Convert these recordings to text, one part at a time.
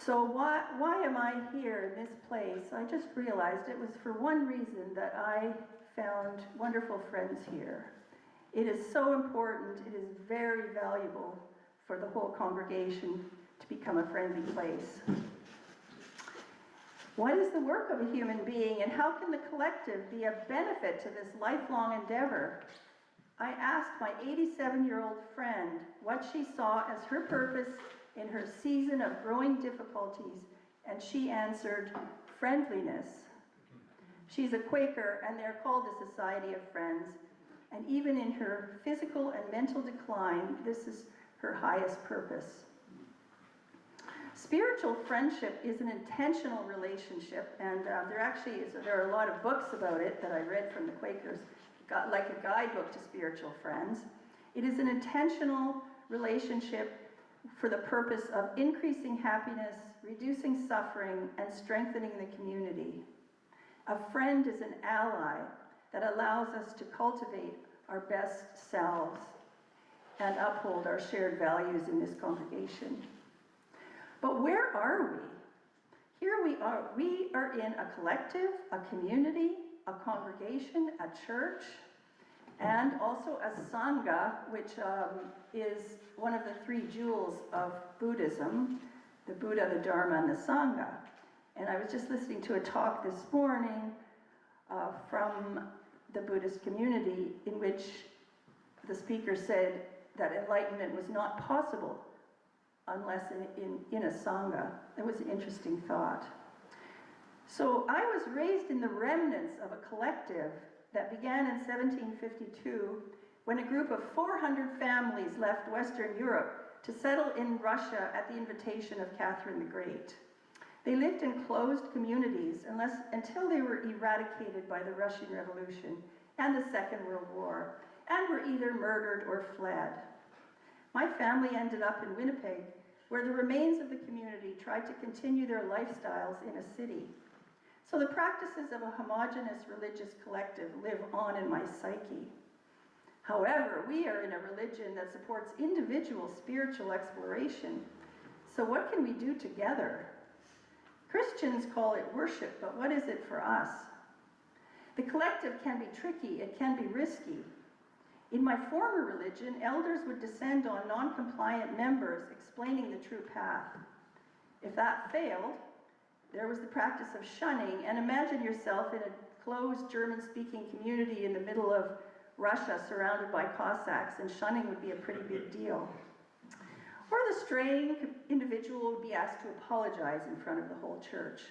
So why am I here in this place? I just realized it was for one reason, that I found wonderful friends here. It is so important, it is very valuable for the whole congregation to become a friendly place. What is the work of a human being, and how can the collective be a benefit to this lifelong endeavor? I asked my 87-year-old friend what she saw as her purpose in her season of growing difficulties, and she answered, friendliness. She's a Quaker, and they're called the Society of Friends, and even in her physical and mental decline, this is her highest purpose. Spiritual friendship is an intentional relationship, and there are a lot of books about it that I read from the Quakers, like a guidebook to spiritual friends. It is an intentional relationship for the purpose of increasing happiness, reducing suffering, and strengthening the community. A friend is an ally that allows us to cultivate our best selves and uphold our shared values in this congregation. But where are we? Here we are. We are in a collective, a community, a congregation, a church, and also a sangha, which is one of the three jewels of Buddhism, the Buddha, the Dharma, and the Sangha. And I was just listening to a talk this morning from the Buddhist community, in which the speaker said that enlightenment was not possible unless in a sangha. It was an interesting thought. So I was raised in the remnants of a collective that began in 1752, when a group of 400 families left Western Europe to settle in Russia at the invitation of Catherine the Great. They lived in closed communities until they were eradicated by the Russian Revolution and the Second World War, and were either murdered or fled. My family ended up in Winnipeg, where the remains of the community tried to continue their lifestyles in a city. So the practices of a homogeneous religious collective live on in my psyche. However, we are in a religion that supports individual spiritual exploration. So what can we do together? Christians call it worship, but what is it for us? The collective can be tricky, it can be risky. In my former religion, elders would descend on non-compliant members explaining the true path. If that failed, there was the practice of shunning, and imagine yourself in a closed German-speaking community in the middle of Russia surrounded by Cossacks, and shunning would be a pretty big deal. Or the straying individual would be asked to apologize in front of the whole church.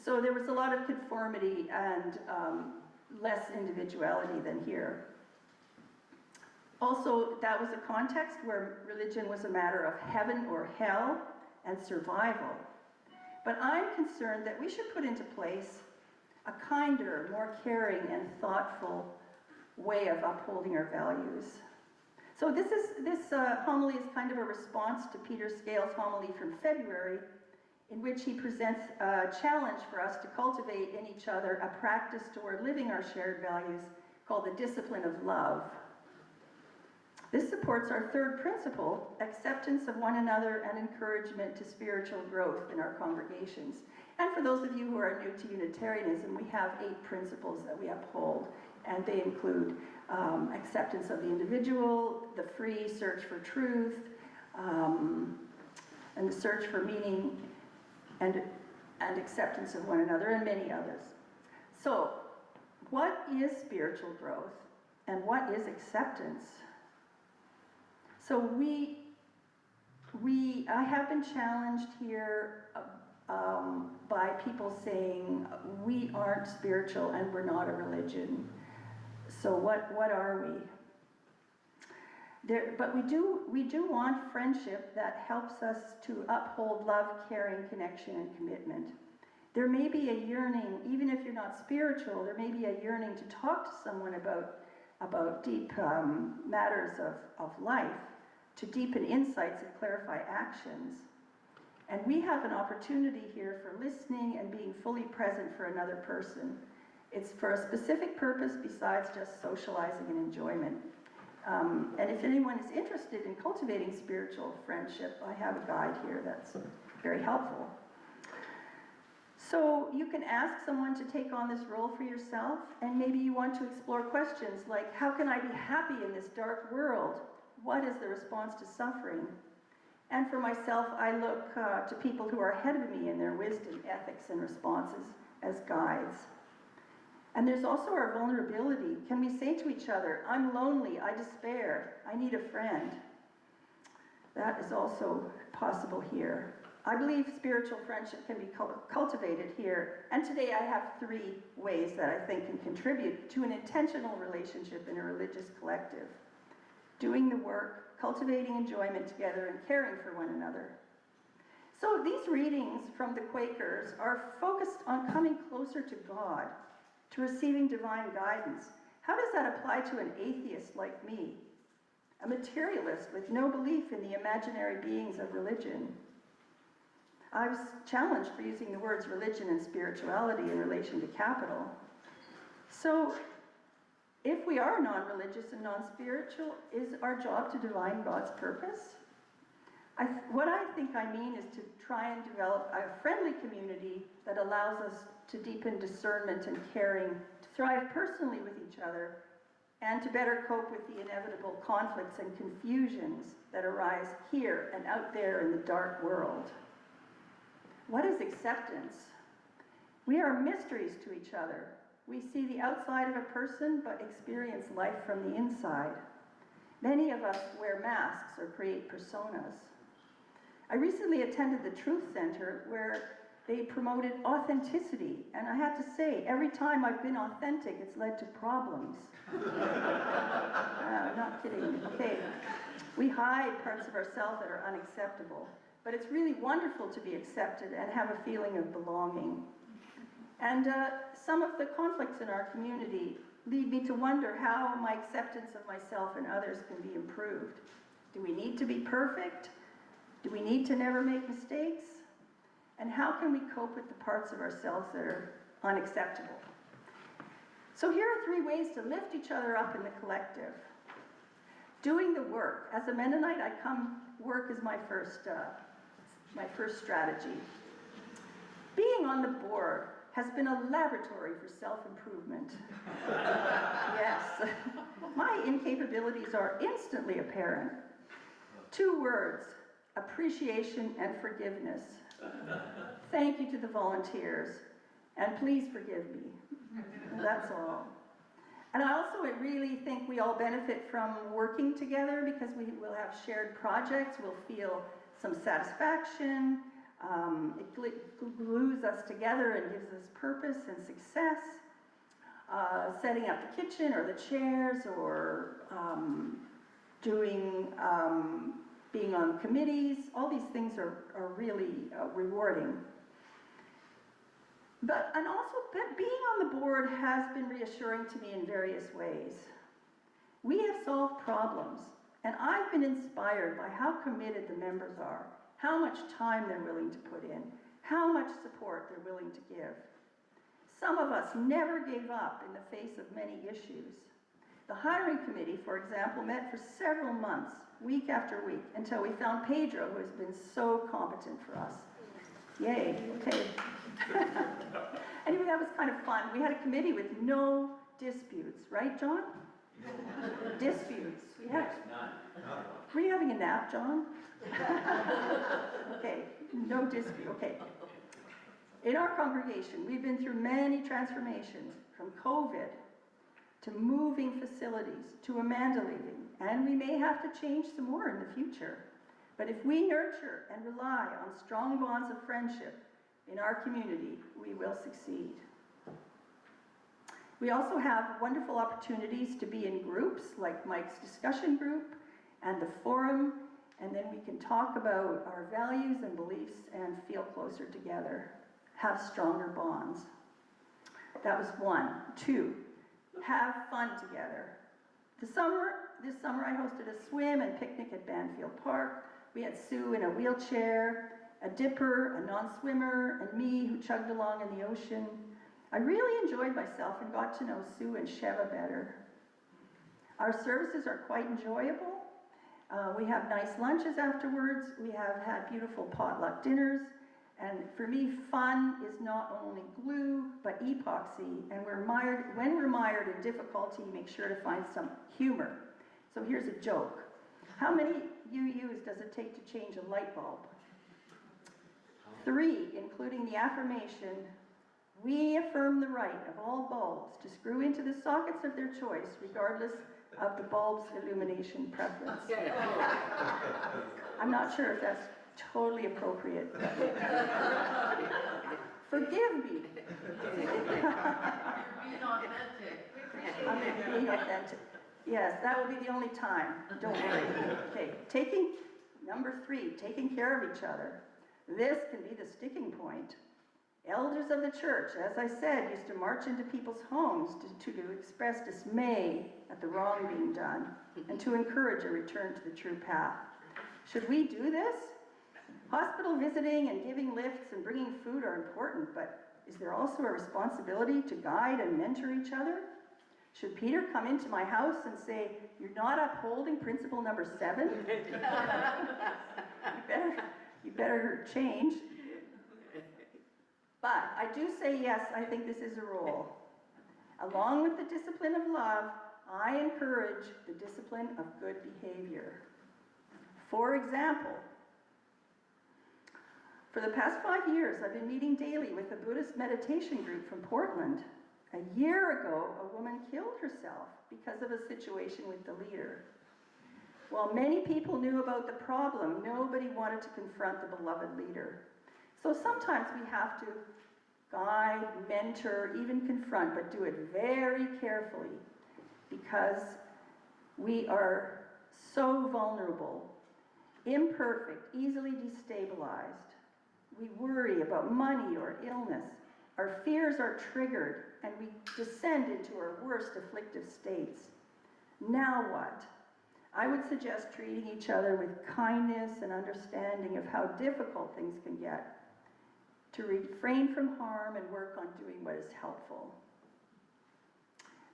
So there was a lot of conformity and less individuality than here. Also, that was a context where religion was a matter of heaven or hell and survival. But I'm concerned that we should put into place a kinder, more caring and thoughtful way of upholding our values. So this homily is kind of a response to Peter Scale's homily from February, in which he presents a challenge for us to cultivate in each other a practice toward living our shared values called the discipline of love. This supports our third principle, acceptance of one another and encouragement to spiritual growth in our congregations. And for those of you who are new to Unitarianism, we have 8 principles that we uphold, and they include acceptance of the individual, the free search for truth, and the search for meaning, and acceptance of one another, and many others. So, what is spiritual growth, and what is acceptance? So I have been challenged here by people saying, we aren't spiritual and we're not a religion. So what are we? But we do want friendship that helps us to uphold love, caring, connection, and commitment. There may be a yearning, even if you're not spiritual, there may be a yearning to talk to someone about deep matters of life, to deepen insights and clarify actions. And we have an opportunity here for listening and being fully present for another person. It's for a specific purpose besides just socializing and enjoyment. And if anyone is interested in cultivating spiritual friendship, I have a guide here that's very helpful. So you can ask someone to take on this role for yourself, and maybe you want to explore questions like, how can I be happy in this dark world? What is the response to suffering? And for myself, I look to people who are ahead of me in their wisdom, ethics, and responses as guides. And there's also our vulnerability. Can we say to each other, I'm lonely, I despair, I need a friend? That is also possible here. I believe spiritual friendship can be cultivated here. And today I have 3 ways that I think can contribute to an intentional relationship in a religious collective. Doing the work, cultivating enjoyment together, and caring for one another. So these readings from the Quakers are focused on coming closer to God, to receiving divine guidance. How does that apply to an atheist like me? A materialist with no belief in the imaginary beings of religion? I was challenged for using the words religion and spirituality in relation to capital. So, if we are non-religious and non-spiritual, is our job to divine God's purpose? What I think I mean is to try and develop a friendly community that allows us to deepen discernment and caring, to thrive personally with each other, and to better cope with the inevitable conflicts and confusions that arise here and out there in the dark world. What is acceptance? We are mysteries to each other. We see the outside of a person, but experience life from the inside. Many of us wear masks or create personas. I recently attended the Truth Center where they promoted authenticity, and I have to say, every time I've been authentic, it's led to problems. Not kidding. Okay, we hide parts of ourselves that are unacceptable, but it's really wonderful to be accepted and have a feeling of belonging. And some of the conflicts in our community lead me to wonder how my acceptance of myself and others can be improved. Do we need to be perfect? Do we need to never make mistakes? And how can we cope with the parts of ourselves that are unacceptable? So here are 3 ways to lift each other up in the collective. Doing the work. As a Mennonite, work is my first strategy. Being on the board has been a laboratory for self-improvement. Yes. My incapabilities are instantly apparent. 2 words, appreciation and forgiveness. Thank you to the volunteers, and please forgive me. That's all. And I also really think we all benefit from working together because we will have shared projects, we'll feel some satisfaction, it glues us together and gives us purpose and success. Setting up the kitchen or the chairs or being on committees, all these things are really rewarding. But being on the board has been reassuring to me in various ways. We have solved problems, and I've been inspired by how committed the members are, how much time they're willing to put in, how much support they're willing to give. Some of us never gave up in the face of many issues. The hiring committee, for example, met for several months, week after week, until we found Pedro, who has been so competent for us. Yay, okay. Anyway, that was kind of fun. We had a committee with no disputes, right, John? Disputes. Were you having a nap, John? Okay, no dispute, okay. In our congregation, we've been through many transformations, from COVID to moving facilities to Amanda leaving, and we may have to change some more in the future. But if we nurture and rely on strong bonds of friendship in our community, we will succeed. We also have wonderful opportunities to be in groups like Mike's discussion group and the forum, and then we can talk about our values and beliefs and feel closer together, have stronger bonds. That was 1. 2, have fun together. This summer I hosted a swim and picnic at Banfield Park. We had Sue in a wheelchair, a dipper, a non-swimmer, and me who chugged along in the ocean. I really enjoyed myself and got to know Sue and Sheva better. Our services are quite enjoyable. We have nice lunches afterwards. We have had beautiful potluck dinners. And for me, fun is not only glue, but epoxy. And when we're mired in difficulty, make sure to find some humor. So here's a joke. How many UUs does it take to change a light bulb? 3, including the affirmation, we affirm the right of all bulbs to screw into the sockets of their choice, regardless of the bulb's illumination preference. I'm not sure if that's totally appropriate. Forgive me. You're being authentic. I'm being authentic. Yes, that will be the only time. Don't worry. Okay, number 3, taking care of each other. This can be the sticking point. Elders of the church, as I said, used to march into people's homes to express dismay at the wrong being done and to encourage a return to the true path. Should we do this? Hospital visiting and giving lifts and bringing food are important, but is there also a responsibility to guide and mentor each other? Should Peter come into my house and say, "You're not upholding principle number 7? you better change." But I do say yes, I think this is a role. Along with the discipline of love, I encourage the discipline of good behavior. For example, for the past 5 years, I've been meeting daily with a Buddhist meditation group from Portland. A year ago, a woman killed herself because of a situation with the leader. While many people knew about the problem, nobody wanted to confront the beloved leader. So sometimes we have to guide, mentor, even confront, but do it very carefully because we are so vulnerable, imperfect, easily destabilized. We worry about money or illness. Our fears are triggered and we descend into our worst afflictive states. Now what? I would suggest treating each other with kindness and understanding of how difficult things can get, to refrain from harm and work on doing what is helpful.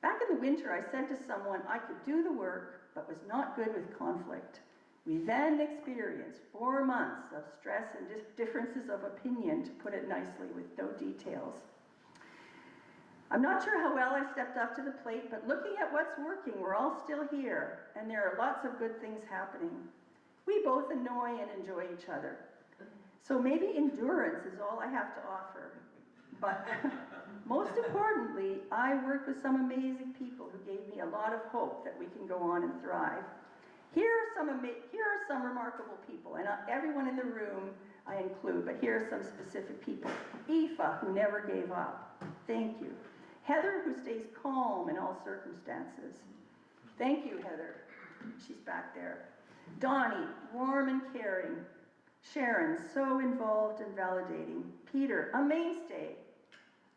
Back in the winter, I said to someone I could do the work, but was not good with conflict. We then experienced 4 months of stress and differences of opinion, to put it nicely, with no details. I'm not sure how well I stepped up to the plate, but looking at what's working, we're all still here, and there are lots of good things happening. We both annoy and enjoy each other. So maybe endurance is all I have to offer. But most importantly, I work with some amazing people who gave me a lot of hope that we can go on and thrive. Here are some remarkable people, and everyone in the room I include, but here are some specific people. Aoife, who never gave up. Thank you. Heather, who stays calm in all circumstances. Thank you, Heather. She's back there. Donnie, warm and caring. Sharon, so involved and validating. Peter, a mainstay.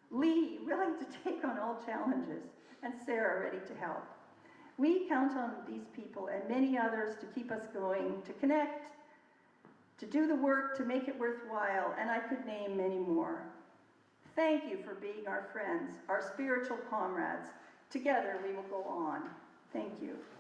Lee, willing to take on all challenges. And Sarah, ready to help. We count on these people and many others to keep us going, to connect, to do the work, to make it worthwhile, and I could name many more. Thank you for being our friends, our spiritual comrades. Together we will go on. Thank you.